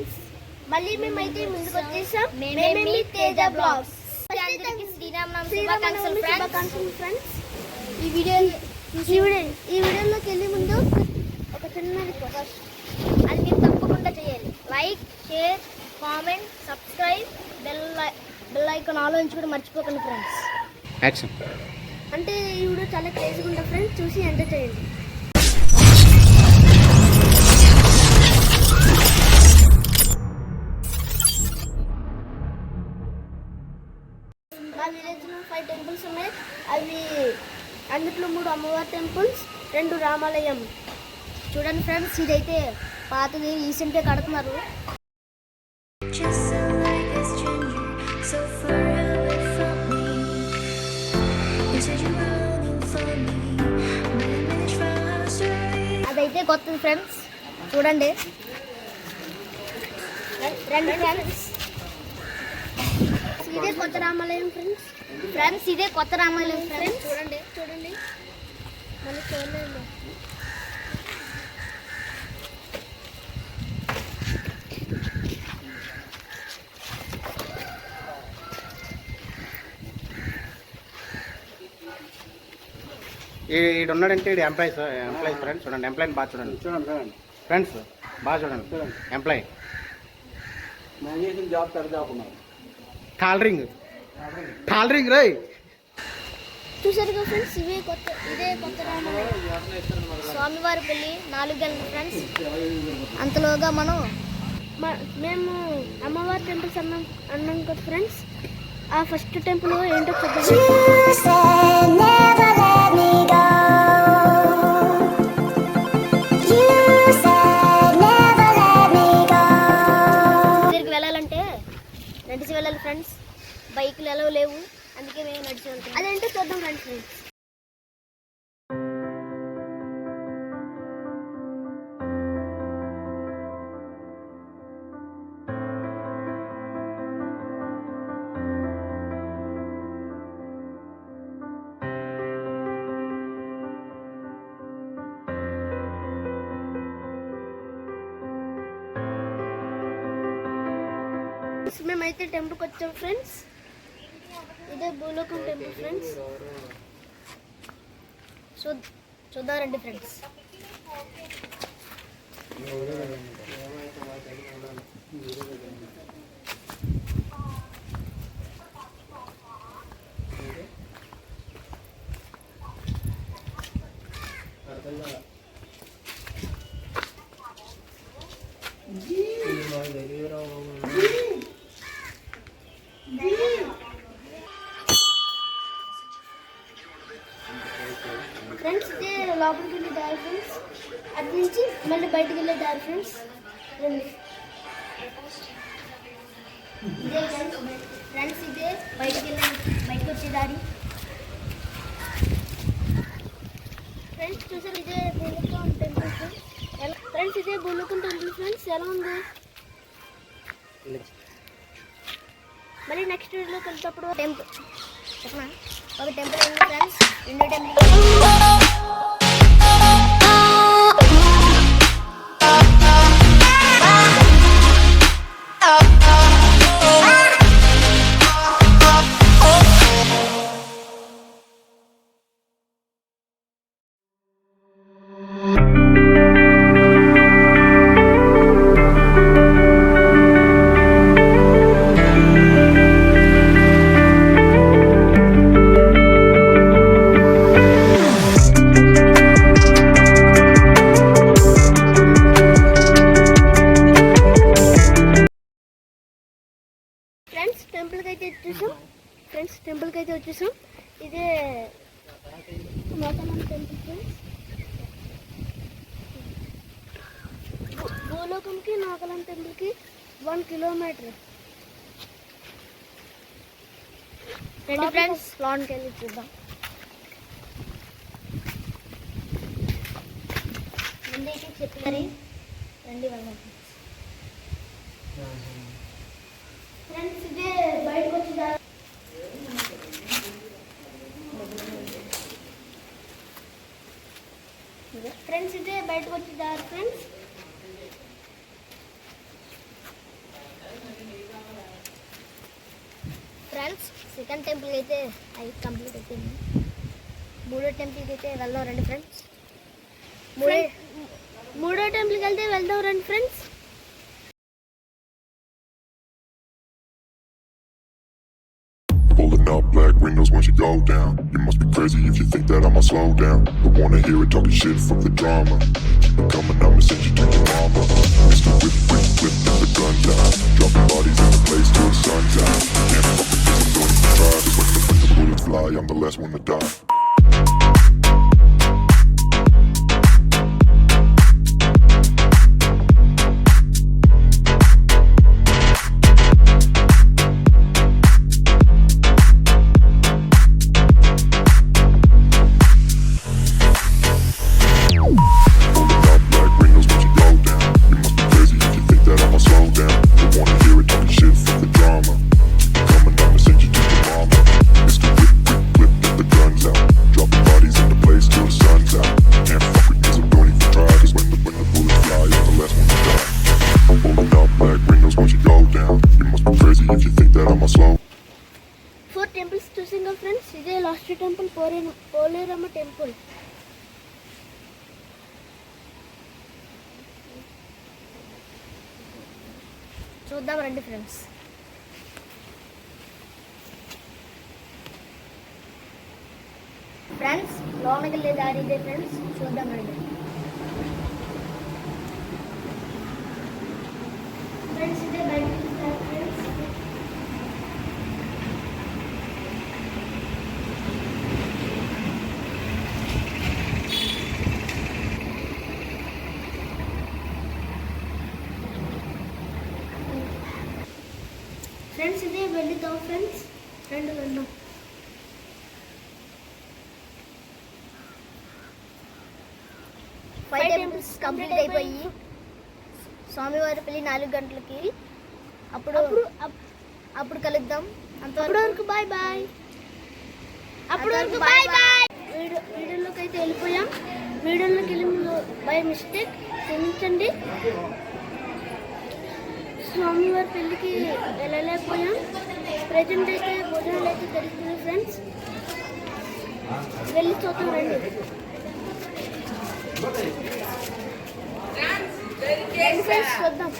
Friends, మళ్ళీ మేమైతే ముందుకు వచ్చేసాం. మేమే మీ తేజ బ్లాగ్స్. అందరికీ శ్రీరామనవమి శుభాకాంక్షలు ఫ్రెండ్స్. ఈ వీడియోలోకి వెళ్ళే ముందు ఒక చిన్న రిక్వెస్ట్, అది మీరు తప్పకుండా చేయాలి. Like, share, comment, subscribe, bell icon all కూడా మర్చిపోకండి ఫ్రెండ్స్. యాక్షన్. అంటే ఈ వీడియో చాలా క్రేజీగా ఉంటుంది ఫ్రెండ్స్, చూసి ఎంజాయ్ చేయండి. మా విలేజ్లో 5 టెంపుల్స్ ఉన్నాయి. అవి అందులో 3 అమ్మవారి టెంపుల్స్, 2 రామాలయం. చూడండి ఫ్రెండ్స్, ఇదైతే పాతది, రీసెంట్గా కడుతున్నారు. అదైతే కొత్తది ఫ్రెండ్స్, చూడండి. రండి ఫ్రెండ్స్, ఇదే కొత్త రామాలయం ఫ్రెండ్స్. ఇదే కొత్త రామాలయం ఫ్రెండ్స్. చూడండి మళ్ళీ చూడలేదు. ఈడు ఉన్నాడంటే ఈడు ఎంప్లాయీస్ ఫ్రెండ్స్. చూడండి ఎంప్లాయీని బాగా చూడండి ఫ్రెండ్స్, బాగా చూడండి ఎంప్లాయీ. జాబ్ తరదాకున్నాను టాలరింగ్ రై. చూసారు కదా ఫ్రెండ్స్, ఇదే కొత్త రామాలయం. స్వామివారి పెళ్ళి 4 గంటలు ఫ్రెండ్స్. అంతలోగా మేము అమ్మవారి టెంపుల్స్ అన్నాం కదా ఫ్రెండ్స్. ఆ ఫస్ట్ టెంపుల్ ఏంటో చూద్దాం. దగ్గరికి వెళ్ళాలంటే నడిచి వెళ్ళాలి ఫ్రెండ్స్. బైకులు ఎలా లేవు, అందుకే మేము నడిచి వెళ్తాం. అదేంటో చూద్దాం ఫ్రెండ్స్. మేమైతే టెంపుల్కి వచ్చాం ఫ్రెండ్స్. ఇదే భూలోకం టెంపుల్ ఫ్రెండ్స్. చూద్దారండి ఫ్రెండ్స్. ఫ్రెండ్స్, ఇదే లోపలికి వెళ్ళే దారి ఫ్రెండ్స్. అటు నుంచి మళ్ళీ బయటకు వెళ్ళే దారి ఫ్రెండ్స్. ఇదే ఫ్రెండ్స్, ఇదే బయటకు వచ్చే దారి ఫ్రెండ్స్. చూసారు, ఇదే భూలోకం టెంపుల్ ఫ్రెండ్స్. ఇదే భూలోకం టెంపుల్ ఫ్రెండ్స్. ఎలా ఉంది? మళ్ళీ నెక్స్ట్ వీడియోలోకి వెళ్తేప్పుడు టెంపుల్ చెప్పనా, ఒక టెంపుల్ అయింది ఫ్రెండ్స్. 2 టెంపుల్. టెంపుల్కి అయితే వచ్చేసాం. ఇదే నూకలం టెంపుల్ ఫ్రెండ్స్. భూలోకంకి నూకలం టెంపుల్కి 1 కిలోమీటర్. రండి ఫ్రెండ్స్, లాన్కి వెళ్ళి చూద్దాం. చెప్పారు రండి వెళ్దాం ఫ్రెండ్స్. ఇదే బయటకు వచ్చి ఫ్రెండ్స్, ఇదే బయటకు వచ్చి దారి ఫ్రెండ్స్. సెకండ్ టెంపుల్కి అయితే అది కంప్లీట్ అయిపోయింది. మూడో టెంపుల్కి అయితే వెళ్దాం రండి ఫ్రెండ్స్. మూడో టెంపుల్కి వెళ్తే వెళ్దాం రండి friends. Pulling up black windows once you go down. You must be crazy if you think that I'ma slow down. Don't wanna hear it talking shit, fuck the drama. Keep it coming, I'ma send you to your mama. Mr. Whip, whip, whip, get the guns out. Dropping bodies in the place till the sun's out. Can't fuck with this, I'm going to try. Just when the bullets fly, I'm the last one to die. Four temples చూసాం కదా friends. ఇదే last temple Poleramma temple. చూద్దాం రండి friends. Friends లోనకి వెళ్ళే దారి ఇదే friends. చూద్దాం రండి ఫ్రెండ్స్. ఇదే బయట ఫ్రెండ్స్. ఫ్రెండ్స్ ఇదే వెళ్తాం ఫ్రెండ్స్. రెండు వెళ్దాం. ఫైవ్ టెంపుల్స్ కంప్లీట్ అయిపోయి స్వామివారి పెళ్లి 4 గంటలకి. అప్పుడు కలుద్దాం. అంతవరకు బాయ్ బాయ్. వీడియోలోకి అయితే వెళ్ళిపోయాం. వీడియోలోకి వెళ్ళి బై మిస్టేక్ క్షమించండి. స్వామివారి పెళ్ళికి వెళ్ళలేకపోయాం. ప్రజెంట్ అయితే భోజనాలు అయితే జరుగుతుంది ఫ్రెండ్స్. వెళ్ళి చూద్దాం రండి ఫ్రెండ్స్. చూద్దాం.